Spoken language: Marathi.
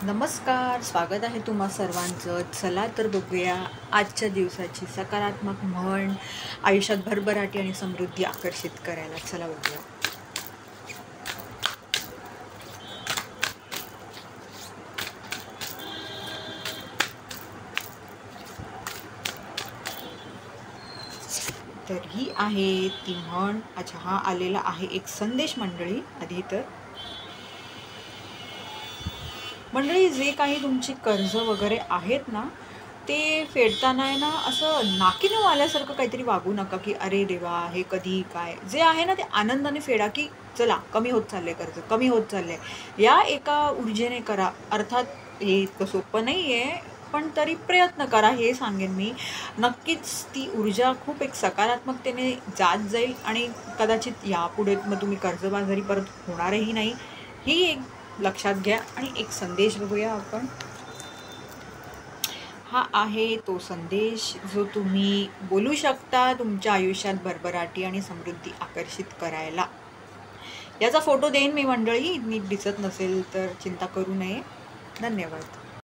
नमस्कार, स्वागत आहे तुम्हा सर्वांचं. चला तर बघूया आजच्या दिवसाची सकारात्मक म्हण आयुष्यात भरभराटी आणि समृद्धी आकर्षित करायला. चला बघूया. तर ही आहे ती म्हण. अच्छा, हा आलेला आहे एक संदेश मंडळी. आधी तर मंडळी, जे काही तुमची कर्ज वगैरे आहेत ना, ते फेडताना आहे ना, असं नाकीनऊ आल्यासारखं काहीतरी वागू नका, की अरे देवा हे कधी काय. जे आहे ना ते आनंदाने फेडा, की चला कमी होत चाललंय कर्ज, कमी होत चाललंय, या एका ऊर्जेने करा. अर्थात हे इतकं सोपं नाही आहे, पण तरी प्रयत्न करा, हे सांगेन मी. नक्कीच ती ऊर्जा खूप एक सकारात्मकतेने जात जाईल आणि कदाचित यापुढे मग तुम्ही कर्जबाजारी परत होणारही नाही. ही एक लक्षात घ्या. आणि एक संदेश बघूया आपण. हा आहे तो संदेश जो तुम्ही बोलू शकता तुमच्या आयुष्यात भरभराटी आणि समृद्धी आकर्षित करायला. याचा फोटो देईन मी मंडळी, नीट दिसत नसेल तर चिंता करू नये. धन्यवाद.